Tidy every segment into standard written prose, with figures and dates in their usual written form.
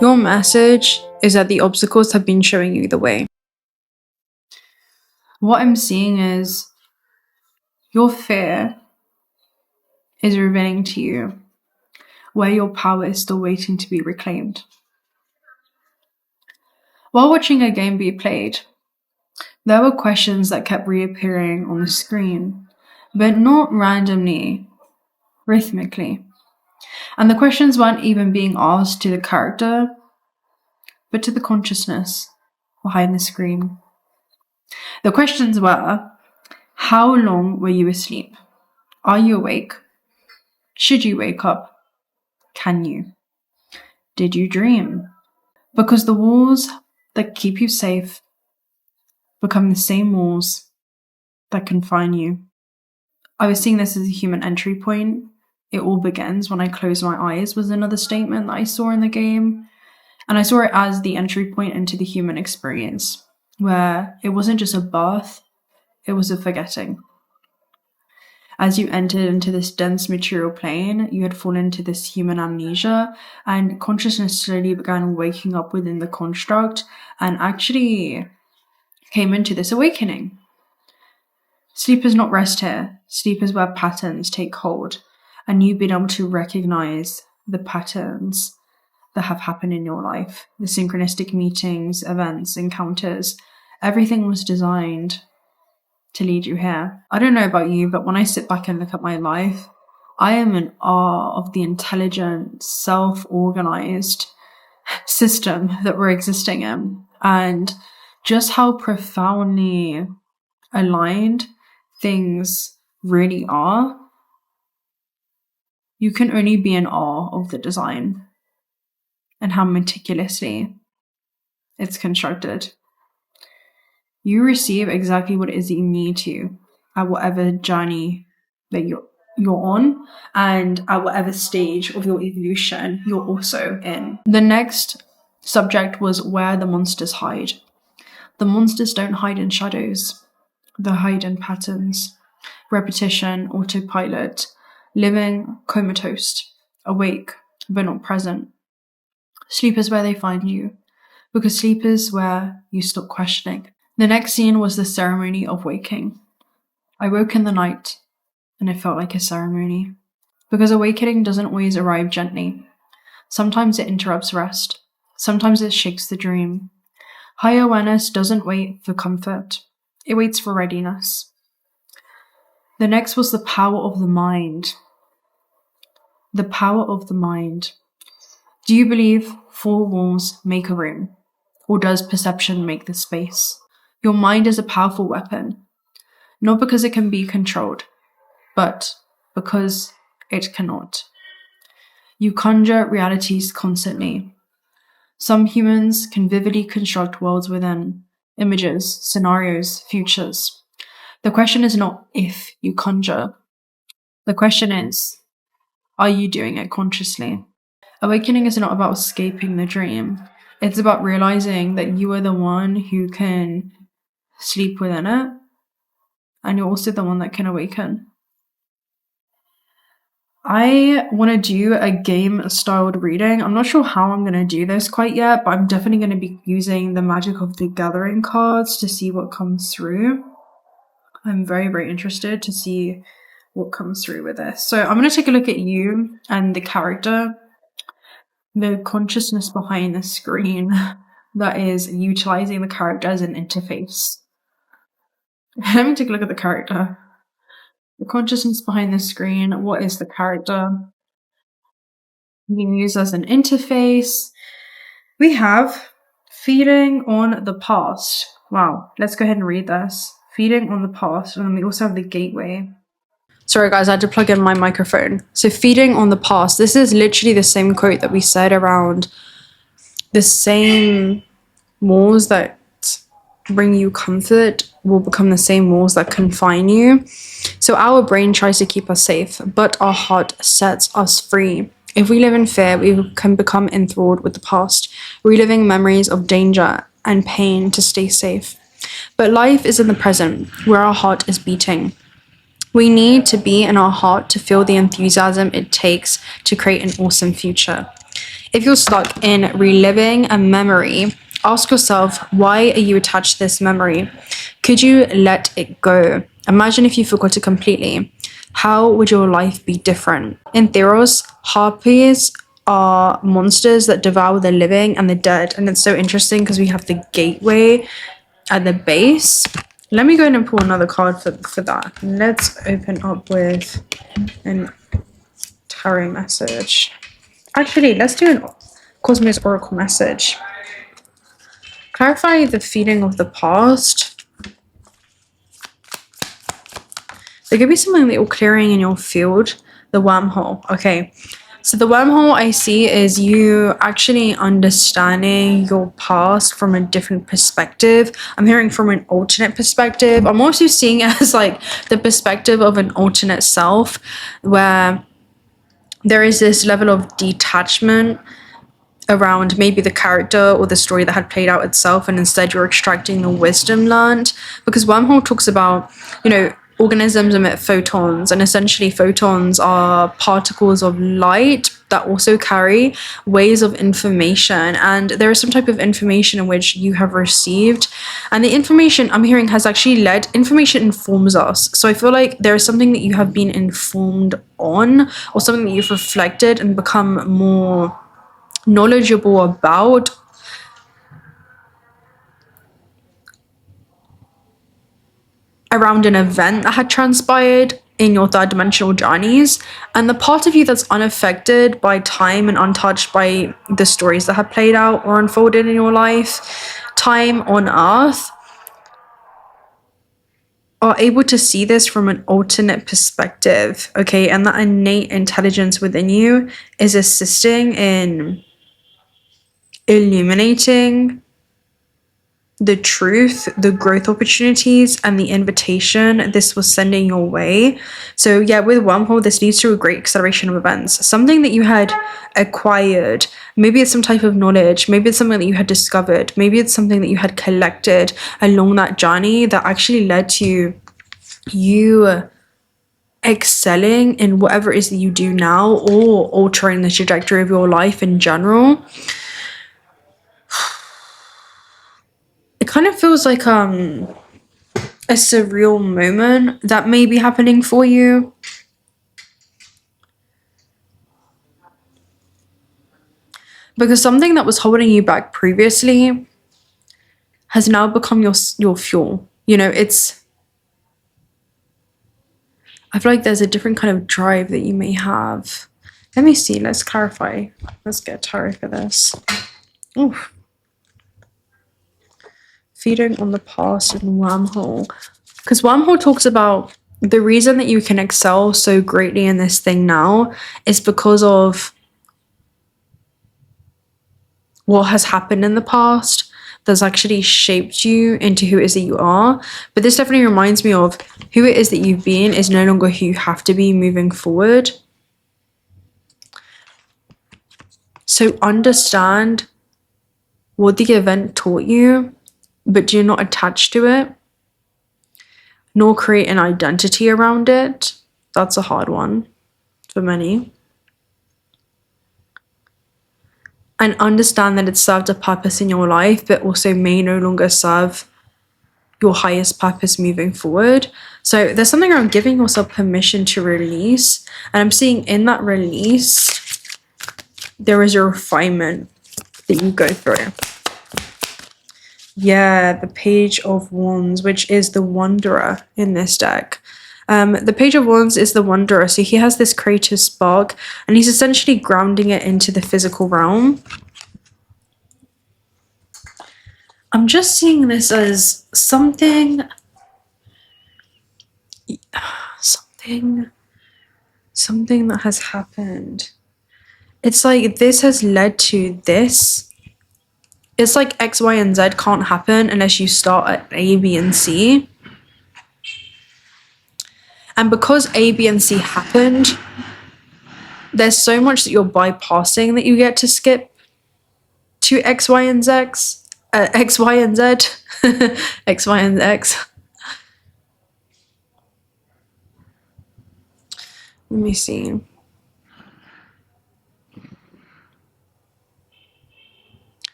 Your message is that the obstacles have been showing you the way. What I'm seeing is your fear is revealing to you where your power is still waiting to be reclaimed. While watching a game be played, there were questions that kept reappearing on the screen, but not randomly, rhythmically. And the questions weren't even being asked to the character, but to the consciousness behind the screen. The questions were, how long were you asleep? Are you awake? Should you wake up? Can you? Did you dream? Because the walls that keep you safe become the same walls that confine you. I was seeing this as a human entry point. It all begins when I close my eyes was another statement that I saw in the game. And I saw it as the entry point into the human experience, where it wasn't just a birth, it was a forgetting. As you entered into this dense material plane, you had fallen into this human amnesia, and consciousness slowly began waking up within the construct and actually came into this awakening. Sleep is not rest here. Sleep is where patterns take hold, and you've been able to recognize the patterns that have happened in your life. The synchronistic meetings, events, encounters, everything was designed to lead you here. I don't know about you, but when I sit back and look at my life, I am in awe of the intelligent, self-organized system that we're existing in, and just how profoundly aligned things really are. You can only be in awe of the design and how meticulously it's constructed. You receive exactly what it is that you need to at whatever journey that you're on, and at whatever stage of your evolution you're also in. The next subject was where the monsters hide. The monsters don't hide in shadows. They hide in patterns, repetition, autopilot, living comatose, awake but not present. Sleep is where they find you, because sleep is where you stop questioning. The next scene was the ceremony of waking. I woke in the night, and it felt like a ceremony. Because awakening doesn't always arrive gently. Sometimes it interrupts rest. Sometimes it shakes the dream. Higher awareness doesn't wait for comfort. It waits for readiness. The next was the power of the mind. The power of the mind. Do you believe 4 walls make a room? Or does perception make the space? Your mind is a powerful weapon. Not because it can be controlled, but because it cannot. You conjure realities constantly. Some humans can vividly construct worlds within images, scenarios, futures. The question is not if you conjure. The question is, are you doing it consciously? Awakening is not about escaping the dream. It's about realizing that you are the one who can sleep within it, and you're also the one that can awaken. I want to do a game-styled reading. I'm not sure how I'm going to do this quite yet, but I'm definitely going to be using the Magic of the Gathering cards to see what comes through. I'm very, very interested to see what comes through with this. So I'm going to take a look at you and the character, the consciousness behind the screen that is utilizing the character as an interface. Let me take a look at the character. The consciousness behind the screen. What is the character? Being used as an interface. We have feeding on the past. Wow, let's go ahead and read this. Feeding on the past. And then we also have the gateway. Sorry guys, I had to plug in my microphone. So feeding on the past. This is literally the same quote that we said around the same walls that bring you comfort will become the same walls that confine you. So our brain tries to keep us safe, but our heart sets us free. If we live in fear, we can become enthralled with the past, reliving memories of danger and pain to stay safe. But life is in the present, where our heart is beating. We need to be in our heart to feel the enthusiasm it takes to create an awesome future. If you're stuck in reliving a memory, ask yourself, why are you attached to this memory? Could you let it go? Imagine if you forgot it completely. How would your life be different? In Theros, harpies are monsters that devour the living and the dead. And it's so interesting because we have the gateway at the base. Let me go in and pull another card for that. Let's open up with an tarot message. Actually, let's do an Cosmos Oracle message. Clarify the feeling of the past. There could be something that you're clearing in your field. The wormhole. Okay. So the wormhole I see is you actually understanding your past from a different perspective. I'm hearing from an alternate perspective. I'm also seeing it as like the perspective of an alternate self, where there is this level of detachment around maybe the character or the story that had played out itself, and instead you're extracting the wisdom learned. Because wormhole talks about, you know, organisms emit photons, and essentially photons are particles of light that also carry waves of information, and there is some type of information in which you have received, and the information I'm hearing has actually led, information informs us. So I feel like there is something that you have been informed on, or something that you've reflected and become more knowledgeable about, around an event that had transpired in your third dimensional journeys. And the part of you that's unaffected by time and untouched by the stories that have played out or unfolded in your life, time on earth, are able to see this from an alternate perspective. Okay, and that innate intelligence within you is assisting in illuminating the truth, the growth opportunities, and the invitation this was sending your way. So yeah, with wormhole, this leads to a great acceleration of events. Something that you had acquired, maybe it's some type of knowledge, maybe it's something that you had discovered, maybe it's something that you had collected along that journey that actually led to you excelling in whatever it is that you do now, or altering the trajectory of your life in general. It kind of feels like a surreal moment that may be happening for you. Because something that was holding you back previously has now become your fuel. You know, I feel like there's a different kind of drive that you may have. Let me see, let's clarify. Let's get tarot for this. Oof. Feeding on the past and wormhole. Because wormhole talks about the reason that you can excel so greatly in this thing now is because of what has happened in the past that's actually shaped you into who it is that you are. But this definitely reminds me of who it is that you've been is no longer who you have to be moving forward. So understand what the event taught you, but do not attach to it, nor create an identity around it. That's a hard one for many. And understand that it served a purpose in your life, but also may no longer serve your highest purpose moving forward. So there's something around giving yourself permission to release. And I'm seeing in that release, there is a refinement that you go through. Yeah, the Page of Wands, which is the Wanderer in this deck. The Page of Wands is the Wanderer. So he has this creative spark, and he's essentially grounding it into the physical realm. I'm just seeing this as something that has happened. It's like this has led to this. It's like X, Y, and Z can't happen unless you start at A, B, and C. And because A, B, and C happened, there's so much that you're bypassing that you get to skip to X, Y, and Z. X, Y, and Z. X, Y, and X. Let me see.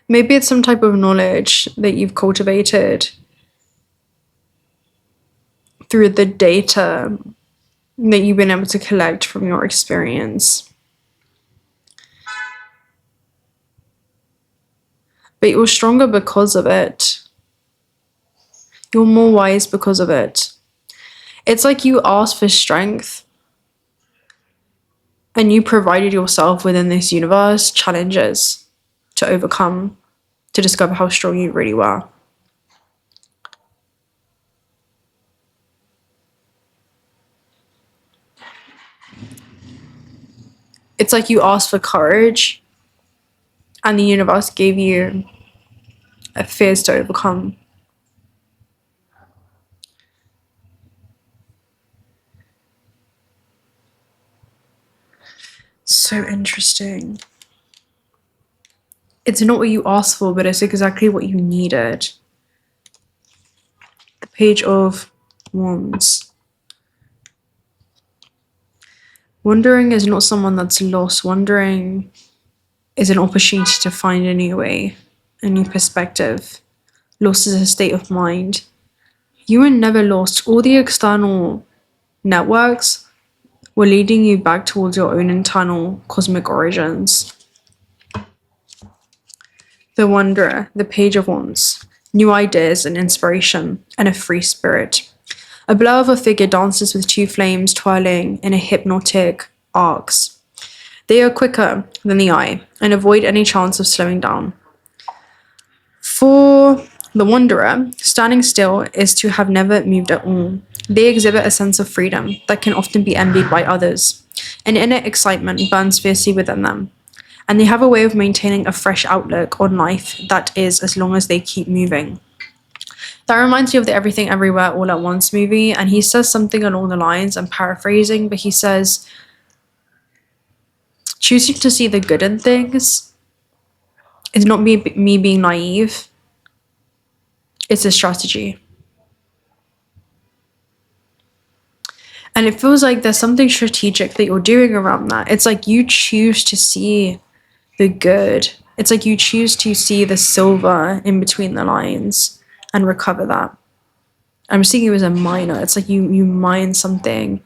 Maybe it's some type of knowledge that you've cultivated through the data that you've been able to collect from your experience. But you're stronger because of it. You're more wise because of it. It's like you asked for strength and you provided yourself within this universe challenges to overcome, to discover how strong you really were. It's like you asked for courage and the universe gave you fears to overcome. So interesting. It's not what you asked for, but it's exactly what you needed. The Page of Wands. Wandering is not someone that's lost. Wandering is an opportunity to find a new way, a new perspective. Lost is a state of mind. You were never lost. All the external networks were leading you back towards your own internal cosmic origins. The Wanderer, the Page of Wands. New ideas and inspiration, and a free spirit. A blur of a figure dances with two flames twirling in a hypnotic arcs. They are quicker than the eye and avoid any chance of slowing down. For the Wanderer, standing still is to have never moved at all. They exhibit a sense of freedom that can often be envied by others. An inner excitement burns fiercely within them, and they have a way of maintaining a fresh outlook on life that is as long as they keep moving. That reminds me of the Everything Everywhere All at Once movie, and he says something along the lines, I'm paraphrasing, but he says, choosing to see the good in things is not me being naive, it's a strategy. And it feels like there's something strategic that you're doing around that. It's like you choose to see the good. It's like you choose to see the silver in between the lines and recover that. I'm seeing you as a miner. It's like you mine something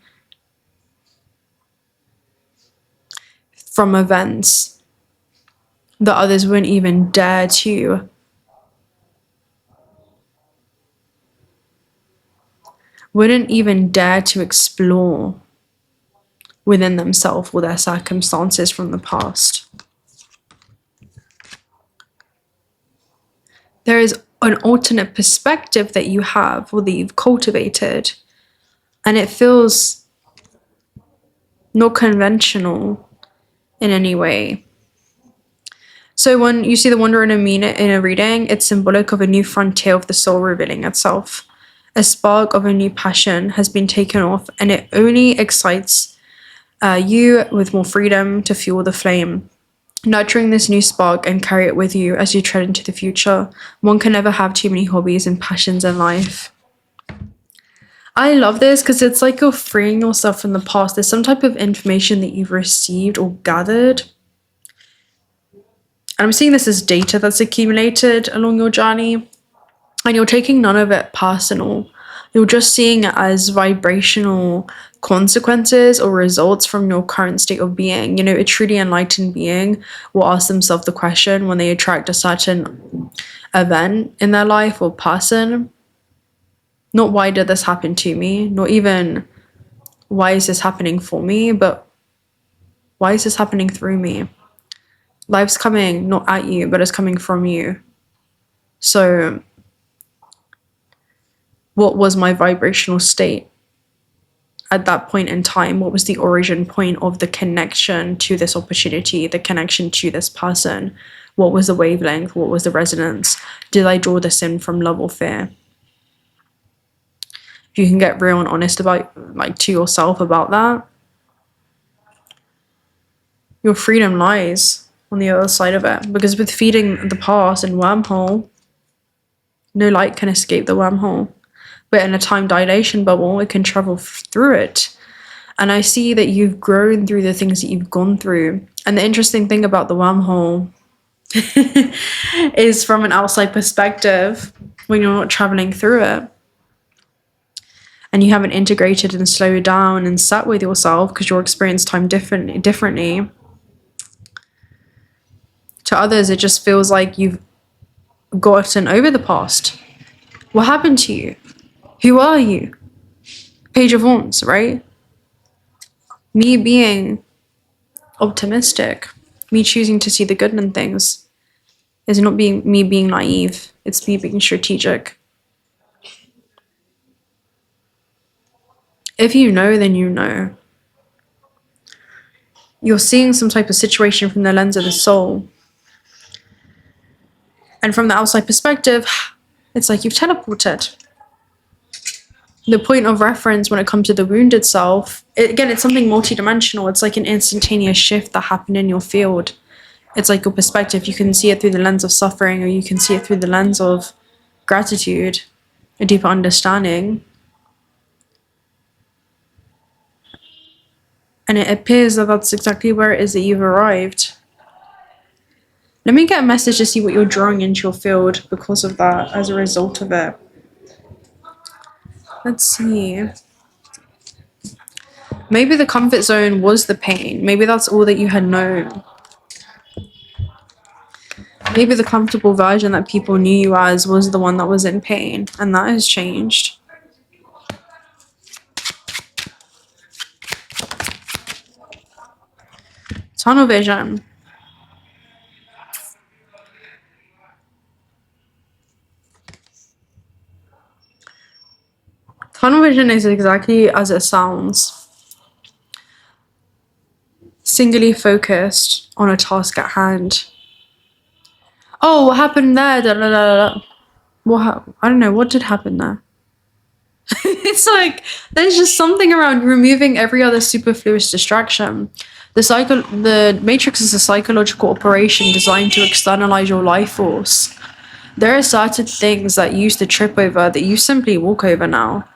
from events that others wouldn't even dare to. Wouldn't even dare to explore within themselves or their circumstances from the past. There is an alternate perspective that you have or that you've cultivated, and it feels not conventional in any way. So when you see the Wanderer in a reading, it's symbolic of a new frontier of the soul revealing itself. A spark of a new passion has been taken off, and it only excites you with more freedom to fuel the flame. Nurturing this new spark and carry it with you as you tread into the future. One can never have too many hobbies and passions in life. I love this because it's like you're freeing yourself from the past. There's some type of information that you've received or gathered. And I'm seeing this as data that's accumulated along your journey. And you're taking none of it personal. You're just seeing it as vibrational consequences or results from your current state of being. You know, a truly enlightened being will ask themselves the question when they attract a certain event in their life or person. Not why did this happen to me? Not even why is this happening for me? But why is this happening through me? Life's coming not at you, but it's coming from you. So what was my vibrational state at that point in time? What was the origin point of the connection to this opportunity, the connection to this person? What was the wavelength? What was the resonance? Did I draw this in from love or fear? If you can get real and honest about, like, to yourself about that, your freedom lies on the other side of it. Because with feeding the past and wormhole, no light can escape the wormhole. But in a time dilation bubble, it can travel through it. And I see that you've grown through the things that you've gone through. And the interesting thing about the wormhole is from an outside perspective when you're not traveling through it. And you haven't integrated and slowed down and sat with yourself because you're experiencing time differently. To others, it just feels like you've gotten over the past. What happened to you? Who are you? Page of Wands, right? Me being optimistic, me choosing to see the good in things, is not me being naive. It's me being strategic. If you know, then you know. You're seeing some type of situation from the lens of the soul. And from the outside perspective, it's like you've teleported. The point of reference when it comes to the wounded self, again, it's something multidimensional. It's like an instantaneous shift that happened in your field. It's like your perspective. You can see it through the lens of suffering, or you can see it through the lens of gratitude, a deeper understanding. And it appears that that's exactly where it is that you've arrived. Let me get a message to see what you're drawing into your field because of that, as a result of it. Let's see. Maybe the comfort zone was the pain. Maybe that's all that you had known. Maybe the comfortable version that people knew you as was the one that was in pain, and that has changed. Tunnel vision. Tunnel vision is exactly as it sounds. Singularly focused on a task at hand. Oh, what happened there? Da, da, da, da. I don't know. What did happen there? It's like there's just something around removing every other superfluous distraction. The Matrix is a psychological operation designed to externalize your life force. There are certain things that you used to trip over that you simply walk over now.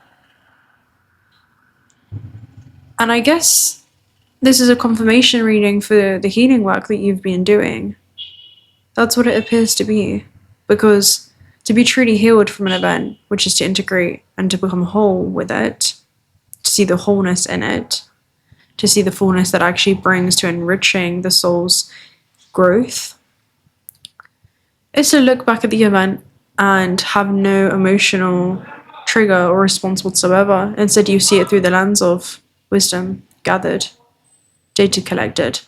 And I guess this is a confirmation reading for the healing work that you've been doing. That's what it appears to be. Because to be truly healed from an event, which is to integrate and to become whole with it, to see the wholeness in it, to see the fullness that actually brings to enriching the soul's growth, is to look back at the event and have no emotional trigger or response whatsoever. Instead, you see it through the lens of wisdom gathered, data collected.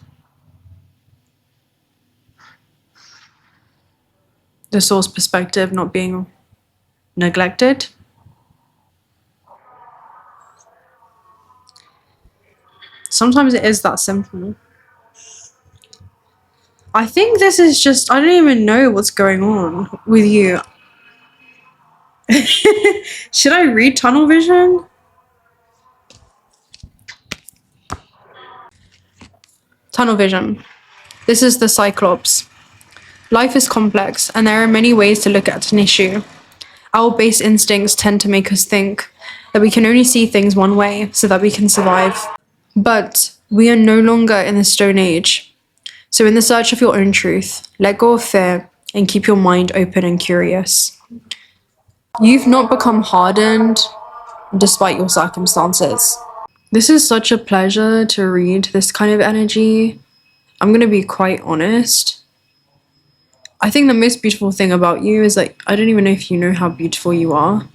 The soul's perspective not being neglected. Sometimes it is that simple. I think this is just, I don't even know what's going on with you. Should I read tunnel vision? Tunnel vision. This is the Cyclops. Life is complex, and there are many ways to look at an issue. Our base instincts tend to make us think that we can only see things one way so that we can survive. But we are no longer in the Stone Age. So in the search of your own truth, let go of fear and keep your mind open and curious. You've not become hardened despite your circumstances. This is such a pleasure to read this kind of energy. I'm going to be quite honest. I think the most beautiful thing about you is that I don't even know if you know how beautiful you are.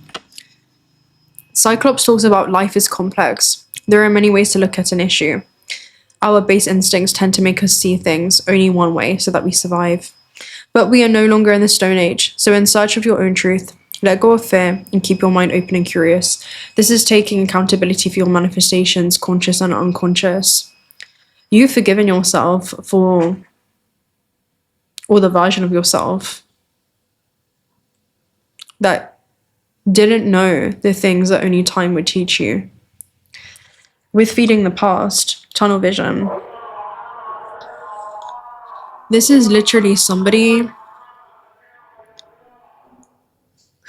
Cyclops talks about life is complex. There are many ways to look at an issue. Our base instincts tend to make us see things only one way so that we survive. But we are no longer in the Stone Age, so in search of your own truth, let go of fear and keep your mind open and curious. This is taking accountability for your manifestations, conscious and unconscious. You've forgiven yourself for or the version of yourself that didn't know the things that only time would teach you. With feeding the past, tunnel vision, this is literally somebody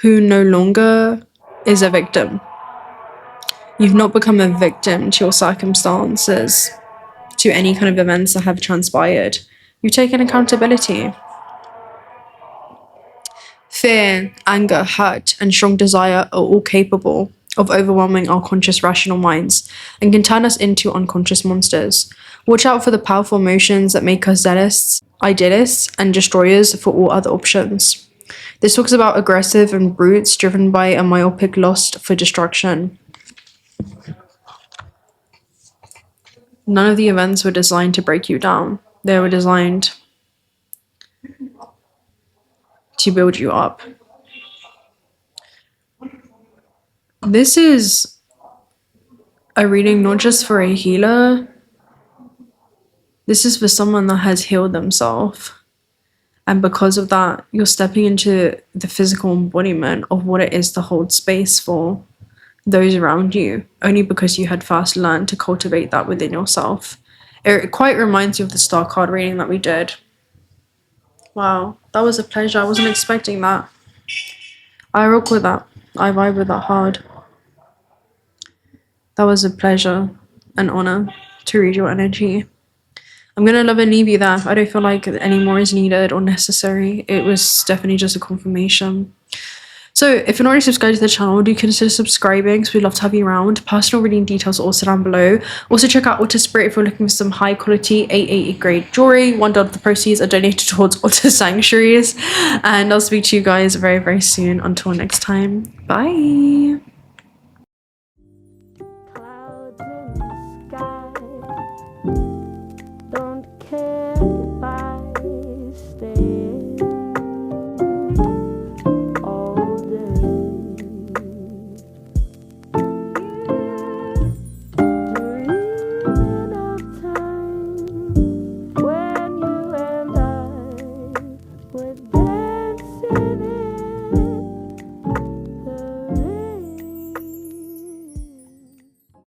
who no longer is a victim. You've not become a victim to your circumstances, to any kind of events that have transpired. You've taken accountability. Fear, anger, hurt, and strong desire are all capable of overwhelming our conscious rational minds and can turn us into unconscious monsters. Watch out for the powerful emotions that make us zealots, idealists, and destroyers for all other options. This talks about aggressive and brutes driven by a myopic lust for destruction. None of the events were designed to break you down. They were designed to build you up. This is a reading not just for a healer. This is for someone that has healed themselves. And because of that, you're stepping into the physical embodiment of what it is to hold space for those around you, only because you had first learned to cultivate that within yourself. It quite reminds you of the star card reading that we did. Wow, that was a pleasure. I wasn't expecting that. I rock with that. I vibe with that hard. That was a pleasure, an honor to read your energy. I'm gonna love and leave you there. I don't feel like any more is needed or necessary. It was definitely just a confirmation. So if you're not already subscribed to the channel, do consider subscribing because we'd love to have you around. Personal reading details are also down below. Also check out Otter Spirit if you're looking for some high quality 880 grade jewelry. $1 of the proceeds are donated towards Otter sanctuaries. And I'll speak to you guys very, very soon. Until next time, bye. Clouds in the sky don't care.